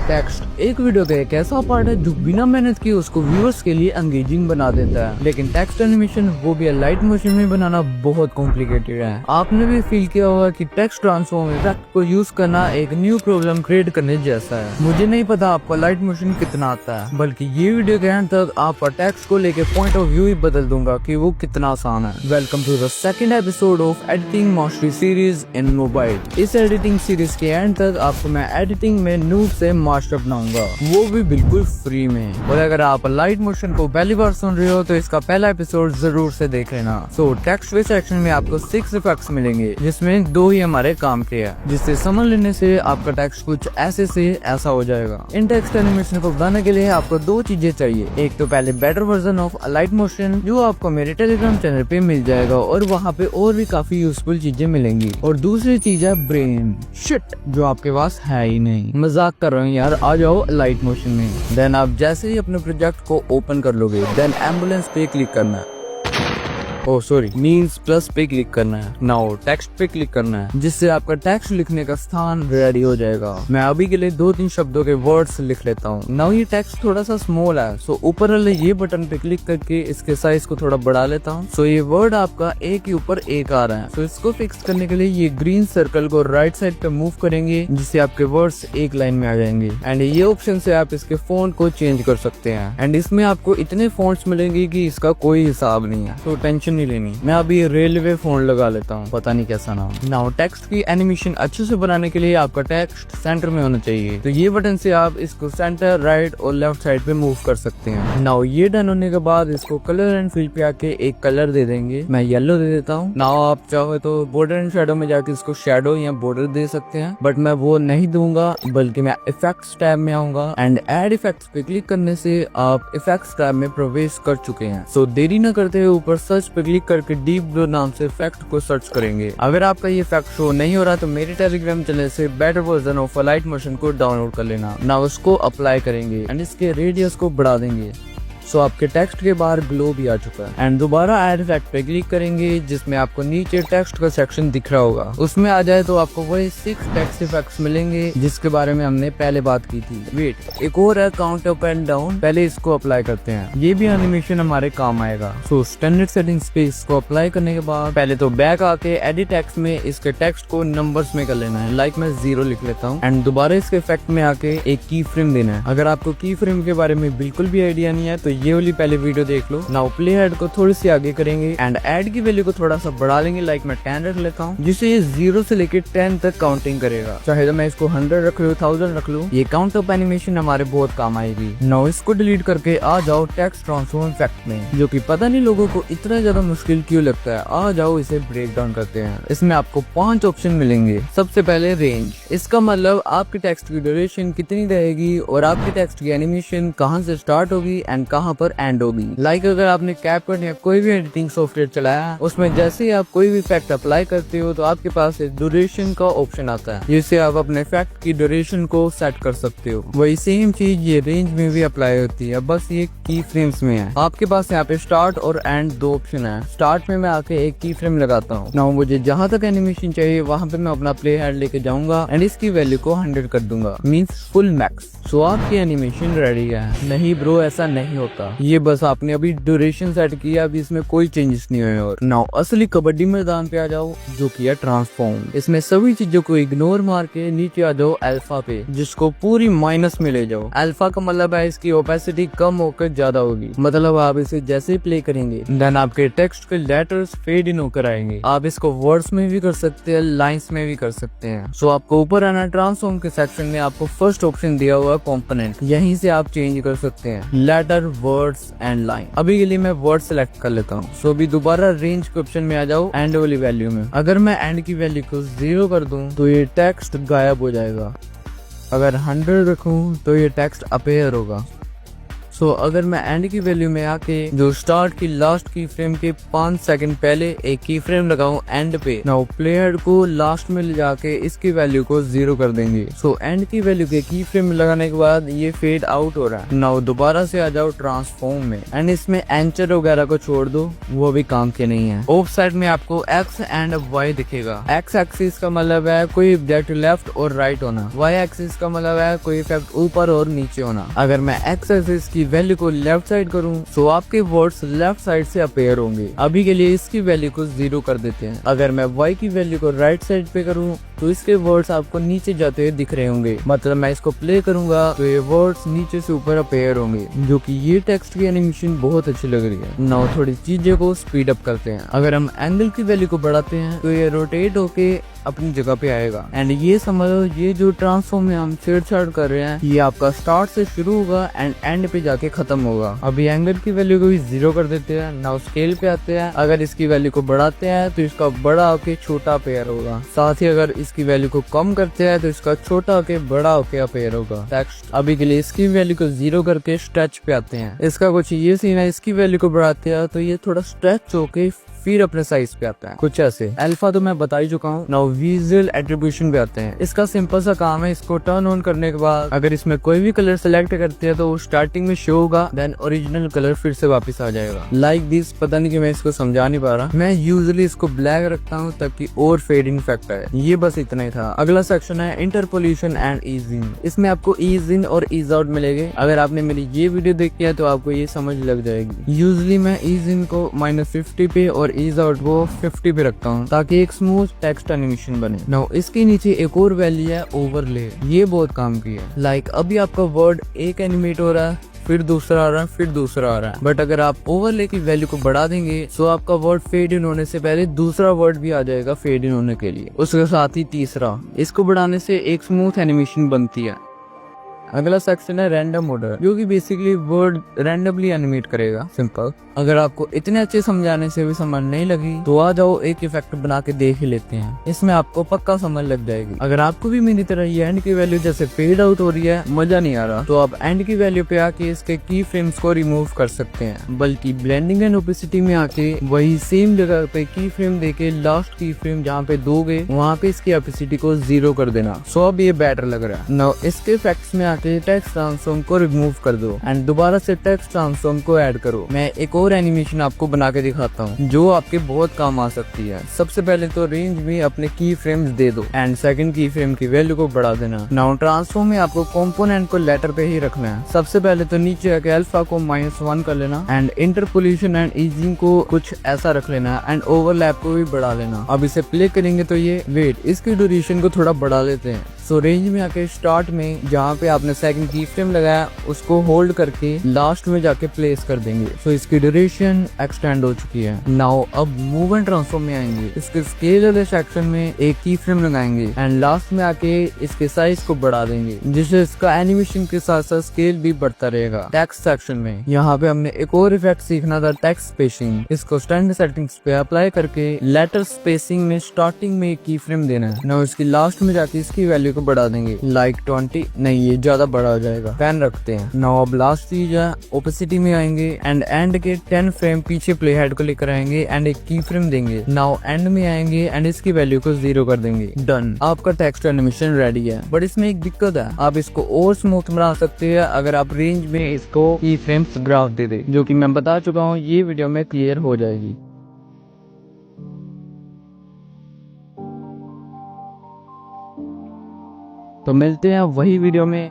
Text एक video का एक ऐसा पार्ट है जो बिना मेहनत किए उसको व्यूअर्स के लिए एंगेजिंग बना देता है, लेकिन टेक्स्ट एनिमेशन वो भी लाइट मोशन में बनाना बहुत कॉम्प्लिकेटेड है। आपने भी फील किया होगा कि टेक्स्ट ट्रांसफॉर्म इफेक्ट को यूज करना एक न्यू प्रॉब्लम क्रिएट करने जैसा है। मुझे नहीं पता आपको लाइट मोशन कितना आता है, बल्कि ये वीडियो के एंड तक आपका टेक्स्ट को लेके पॉइंट ऑफ व्यू ही बदल दूंगा कि वो कितना आसान है। Welcome to the second episode of editing mastery series in mobile. इस एडिटिंग सीरीज के एंड तक आपको मैं एडिटिंग में नूब से मास्टर बनाऊंगा, वो भी बिल्कुल फ्री में। और अगर आप लाइट मोशन को पहली बार सुन रहे हो तो इसका पहला एपिसोड जरूर से देख लेना। सो टेक्स्ट वे सेक्शन में आपको 6 इफेक्ट्स मिलेंगे, जिसमें 2 ही हमारे काम के हैं, जिससे समझ लेने से आपका टेक्स्ट कुछ ऐसे से ऐसा हो जाएगा। इन टेक्स्ट एनिमेशन को बनाने के लिए आपको 2 चीजें चाहिए। एक तो पहले better version of light motion, जो आपको मेरे टेलीग्राम चैनल पे मिल जाएगा और वहाँ पे और भी काफी यूजफुल चीजें मिलेंगी। और दूसरी चीज है ब्रेन शिट, जो आपके पास है ही नहीं। मजाक कर रहे हो यार, आ जाओ लाइट मोशन में। देन आप जैसे ही अपने प्रोजेक्ट को ओपन कर लोगे, देन एम्बुलेंस पे क्लिक करना है। मीन्स प्लस पे क्लिक करना है। नाउ टेक्स्ट पे क्लिक करना है, जिससे आपका टेक्स्ट लिखने का स्थान रेडी हो जाएगा। मैं अभी के लिए 2-3 शब्दों के वर्ड्स लिख लेता हूँ। नाउ ये टेक्स्ट थोड़ा सा स्मॉल है, सो ऊपर वाले ये बटन पे क्लिक करके इसके साइज को थोड़ा बढ़ा लेता हूँ। सो ये वर्ड आपका एक के ऊपर एक आ रहा है। सो इसको फिक्स करने के लिए ये ग्रीन सर्कल को राइट साइड पे मूव करेंगे, जिससे आपके वर्ड्स एक लाइन में आ जाएंगे। एंड ये ऑप्शन से आप इसके फॉन्ट को चेंज कर सकते हैं। एंड इसमें आपको इतने फॉन्ट्स मिलेंगे कि इसका कोई हिसाब नहीं है, तो टेंशन नहीं लेनी। मैं अभी रेलवे फोन लगा लेता हूँ, पता नहीं कैसा नाम। नाउ टेक्स्ट की एनिमेशन अच्छे से बनाने के लिए आपका टेक्स्ट सेंटर में होना चाहिए, तो ये बटन से आप इसको सेंटर, राइट और लेफ्ट साइड पे मूव कर सकते हैं। नाउ ये डन होने के बाद इसको कलर एंड फिल पे आके एक कलर दे देंगे। मैं येलो दे देता हूँ। नाउ आप चाहो तो बॉर्डर एंड शेडो में जाके इसको शेडो या बॉर्डर दे सकते हैं, बट मैं वो नहीं दूंगा, बल्कि मैं इफेक्ट्स टैब में आऊंगा। एंड एड इफेक्ट्स पे क्लिक करने से आप इफेक्ट्स टैब में प्रवेश कर चुके हैं। सो देरी न करते हुए ऊपर सर्च पे क्लिक करके डीप ब्लू नाम से इफेक्ट को सर्च करेंगे। अगर आपका ये इफेक्ट शो नहीं हो रहा तो मेरे टेलीग्राम चैनल से better version of light motion को डाउनलोड कर लेना। ना उसको अप्लाई करेंगे एंड इसके रेडियस को बढ़ा देंगे। सो आपके टेक्स्ट के बाहर ग्लो भी आ चुका है। एंड दोबारा एड इफेक्ट पे क्लिक करेंगे, जिसमें आपको नीचे टेक्स्ट का सेक्शन दिख रहा होगा। उसमें आ जाए तो आपको वही 6 टेक्स्ट इफेक्ट्स मिलेंगे, जिसके बारे में हमने पहले बात की थी। वेट, एक और है काउंट अप एंड डाउन। पहले इसको अप्लाई करते हैं, ये भी एनिमेशन हमारे काम आएगा। सो स्टैंडर्ड सेटिंग्स पे इसको अप्लाई करने के बाद पहले तो बैक आके एडिट टेक्स्ट में इसके टेक्स्ट को नंबर्स में कर लेना है। लाइक मैं 0 लिख लेता हूँ। एंड दोबारा इसके इफेक्ट में आके एक की फ्रेम देना है। अगर आपको की फ्रेम के बारे में बिल्कुल भी आइडिया नहीं है तो ये वाली पहले वीडियो देख लो। नाउ प्ले हेड को थोड़ी सी आगे करेंगे एंड एड की वैल्यू को थोड़ा सा बढ़ा लेंगे। लाइक मैं 10 रख लेता हूँ, जिससे ये 0 से लेके 10 तक काउंटिंग करेगा। चाहे तो मैं इसको 100 रख लूँ, 1000 रख लूँ, ये काउंट अप एनिमेशन हमारे बहुत काम आएगी। नाउ इसको डिलीट करके आ जाओ टेक्स्ट ट्रांसफॉर्म इफेक्ट में, जो कि पता नहीं लोगों को इतना ज्यादा मुश्किल क्यों लगता है। आ जाओ इसे ब्रेक डाउन करते हैं। इसमें आपको 5 ऑप्शन मिलेंगे। सबसे पहले रेंज, इसका मतलब आपके टेक्स्ट की ड्यूरेशन कितनी रहेगी और आपके टेक्स्ट की एनिमेशन कहाँ से स्टार्ट होगी एंड कहाँ पर एंड होगी। लाइक अगर आपने कैपकट या कोई भी एडिटिंग सॉफ्टवेयर चलाया, उसमें जैसे ही आप कोई भी इफेक्ट अप्लाई करते हो तो आपके पास एक ड्यूरेशन का ऑप्शन आता है, जिससे आप अपने इफेक्ट की ड्यूरेशन को सेट कर सकते हो। वही सेम चीज ये रेंज में भी अप्लाई होती है, बस ये की फ्रेम्स में है। आपके पास यहाँ पे स्टार्ट और एंड 2 ऑप्शन है। स्टार्ट में मैं आके एक की फ्रेम लगाता हूँ। नाउ मुझे जहाँ तक एनिमेशन चाहिए वहाँ पे मैं अपना प्ले हेड लेके जाऊंगा एंड इसकी वैल्यू को 100 कर दूंगा, मीन्स फुल मैक्स। सो आपकी एनिमेशन रेडी है। नहीं ब्रो, ऐसा नहीं होता, ये बस आपने अभी ड्यूरेशन सेट किया, अभी इसमें कोई चेंजेस नहीं हुए। और नाउ असली कबड्डी मैदान पे आ जाओ, जो किया ट्रांसफॉर्म। इसमें सभी चीजों को इग्नोर मार के नीचे आ जाओ अल्फा पे, जिसको पूरी माइनस में ले जाओ। अल्फा का मतलब है इसकी ओपेसिटी कम होकर ज्यादा होगी। मतलब आप इसे जैसे ही प्ले करेंगे देन आपके टेक्स्ट के लेटर्स फेड इन होकर आएंगे। आप इसको वर्ड्स में भी कर सकते हैं, लाइन्स में भी कर सकते हैं। सो आपको ऊपर आना, ट्रांसफॉर्म के सेक्शन में आपको फर्स्ट ऑप्शन दिया हुआ कंपोनेंट, यहीं से आप चेंज कर सकते हैं लेटर, वर्ड्स एंड लाइन। अभी के लिए मैं वर्ड सेलेक्ट कर लेता हूँ। सो अभी दोबारा रेंज के ऑप्शन में आ जाओ एंड वाली वैल्यू में। अगर मैं एंड की वैल्यू को 0 कर दूं तो ये टेक्स्ट गायब हो जाएगा। अगर 100 रखूं तो ये टेक्स्ट अपेयर होगा। सो अगर मैं एंड की वैल्यू में आके जो स्टार्ट की लास्ट की फ्रेम के 5 सेकंड पहले एक की फ्रेम लगाऊं एंड पे, नाउ प्लेयर को लास्ट में ले जाके इसकी वैल्यू को 0 कर देंगे। सो एंड की वैल्यू के की फ्रेम लगाने के बाद ये फेड आउट हो रहा है। नाउ दोबारा से आ जाओ ट्रांसफॉर्म में एंड इसमें एंचर वगैरह को छोड़ दो, वो भी काम के नहीं है। ऑफ साइड में आपको एक्स एंड वाई दिखेगा। एक्स एक्सिस का मतलब है कोई ऑब्जेक्ट लेफ्ट और राइट होना, वाई एक्सिस का मतलब है कोई इफेक्ट ऊपर और नीचे होना। अगर मैं एक्स एक्सिस की वैल्यू को लेफ्ट साइड करूं तो आपके वर्ड्स लेफ्ट साइड से अपेयर होंगे। अभी के लिए इसकी वैल्यू को 0 कर देते हैं। अगर मैं वाई की वैल्यू को राइट साइड पे करूं तो इसके वर्ड्स आपको नीचे जाते हुए दिख रहे होंगे, मतलब मैं इसको प्ले करूंगा तो ये वर्ड्स नीचे से ऊपर अपेयर होंगे, जो कि ये टेक्स्ट की एनिमेशन बहुत अच्छी लग रही है। नाउ थोड़ी चीजें को स्पीड अप करते हैं। अगर हम एंगल की वैल्यू को बढ़ाते हैं तो ये रोटेट होके अपनी जगह पे आएगा। एंड ये समझो ये जो ट्रांसफॉर्म में हम छेड़छाड़ कर रहे हैं ये आपका स्टार्ट से शुरू होगा एंड एंड पे जाके खत्म होगा। अभी एंगल की वैल्यू को भी 0 कर देते हैं। नाउ स्केल पे आते हैं। अगर इसकी वैल्यू को बढ़ाते हैं तो इसका बड़ा होके छोटा अपेयर होगा, साथ ही अगर इसकी वैल्यू को कम करते हैं तो इसका छोटा होके बड़ा होके अपेयर होगा। टेक्स्ट अभी के लिए इसकी वैल्यू को 0 करके स्ट्रेच पे आते हैं। इसका कुछ ये सीन है, इसकी वैल्यू को बढ़ाते हैं तो ये थोड़ा स्ट्रेच होके फिर अपने साइज पे आता है, कुछ ऐसे। अल्फा तो मैं बता ही चुका हूँ। नाउ विजुअल एट्रीब्यूशन पे आते हैं। इसका सिंपल सा काम है, इसको टर्न ऑन करने के बाद अगर इसमें कोई भी कलर सेलेक्ट करते हैं तो वो स्टार्टिंग में शो होगा, देन ओरिजिनल कलर फिर से वापस आ जाएगा लाइक दिस। पता नहीं कि मैं इसको समझा नहीं पा रहा। मैं यूजुअली इसको ब्लैक रखता हूँ ताकि और फेडिंग इफेक्ट आए। ये बस इतना ही था। अगला सेक्शन है इंटरपोलेशन एंड ईज इन। इसमें आपको ईज इन और ईज आउट मिलेंगे। अगर आपने मेरी ये वीडियो देखी है तो आपको ये समझ लग जाएगी। यूजुअली मैं ईज इन को -50 पे और ईज आउट वो 50 पे रखता हूँ ताकि एक स्मूथ टेक्स्ट एनिमेशन बने। नाउ इसके नीचे एक और वैल्यू है ओवरले, ये बहुत काम की है। लाइक अभी आपका वर्ड एक एनिमेट हो रहा है, फिर दूसरा आ रहा है, फिर दूसरा आ रहा है, बट अगर आप ओवरले की वैल्यू को बढ़ा देंगे तो आपका वर्ड फेड इन होने से पहले दूसरा वर्ड भी आ जाएगा फेड इन होने के लिए, उसके साथ ही तीसरा। इसको बढ़ाने से एक स्मूथ एनिमेशन बनती है। अगला सेक्शन है रैंडम ऑर्डर, जो कि बेसिकली वर्ड रैंडमली एनिमेट करेगा। सिंपल। अगर आपको इतने अच्छे समझाने से भी समझ नहीं लगी तो आ जाओ एक इफेक्ट बना के देख ही लेते हैं, इसमें आपको पक्का समझ लग जाएगी। अगर आपको भी मेरी तरह ये एंड की वैल्यू जैसे फेड आउट हो रही है, मजा नहीं आ रहा, तो आप एंड की वैल्यू पे आके इसके की फ्रेम्स को रिमूव कर सकते हैं। बल्कि ब्लेंडिंग एंड ओपेसिटी में आके वही सेम जगह पे की फ्रेम देके लास्ट की फ्रेम जहाँ पे दोगे वहाँ पे इसकी ओपेसिटी को 0 कर देना। सो अब ये बेटर लग रहा है। नाउ इसके इफेक्ट्स में आके टेक्स्ट ट्रांसफॉर्म को रिमूव कर दो एंड दोबारा से टेक्स्ट ट्रांसफॉर्म को ऐड करो। मैं एक और एनिमेशन आपको बना के दिखाता हूँ जो आपके बहुत काम आ सकती है। सबसे पहले तो रेंज में अपने की फ्रेम्स दे दो एंड सेकंड की फ्रेम की वैल्यू को बढ़ा देना। नाउ ट्रांसफॉर्म में आपको कंपोनेंट को लेटर पे ही रखना है। सबसे पहले तो नीचे आके अल्फा को -1 कर लेना एंड इंटरपोलेशन एंड ईजिंग को कुछ ऐसा रख लेना एंड ओवरलैप को भी बढ़ा लेना। अब इसे प्ले करेंगे तो ये वेट इसकी ड्यूरेशन को थोड़ा बढ़ा लेते हैं। सो रेंज में आके स्टार्ट में जहाँ पे आपने सेकंड की फ्रेम लगाया उसको होल्ड करके लास्ट में जाके प्लेस कर देंगे। सो इसकी ड्यूरेशन एक्सटेंड हो चुकी है। नाउ अब मूव एंड ट्रांसफॉर्म में आएंगे। इसके स्केल वाले सेक्शन में एक की फ्रेम लगाएंगे एंड लास्ट में आके इसके साइज को बढ़ा देंगे, जिससे इसका एनिमेशन के साथ साथ स्केल भी बढ़ता रहेगा। टेक्स्ट सेक्शन में यहाँ पे हमने एक और इफेक्ट सीखना था, टेक्स्ट स्पेसिंग। इसको स्टैंडर्ड सेटिंग्स पे अप्लाई करके लेटर स्पेसिंग में स्टार्टिंग में एक की फ्रेम देना है। नाउ इसकी लास्ट में जाके इसकी वैल्यू को बढ़ा देंगे, लाइक 20 नहीं, ये ज्यादा बड़ा हो जाएगा, 10 रखते हैं। नाउ अब लास्ट चीज है ओपेसिटी में आएंगे एंड एंड के 10 फ्रेम पीछे प्ले हेड को लेकर आएंगे एंड एक की फ्रेम देंगे। नाउ एंड में आएंगे एंड इसकी वैल्यू को 0 कर देंगे। डन, आपका टेक्स्ट एनिमेशन रेडी है। बट इसमें एक दिक्कत है, आप इसको और स्मूथ बना सकते हैं अगर आप रेंज में इसको की फ्रेम्स ग्राफ दे दे, जो कि मैं बता चुका हूँ, ये वीडियो में क्लियर हो जाएगी। तो मिलते हैं वही वीडियो में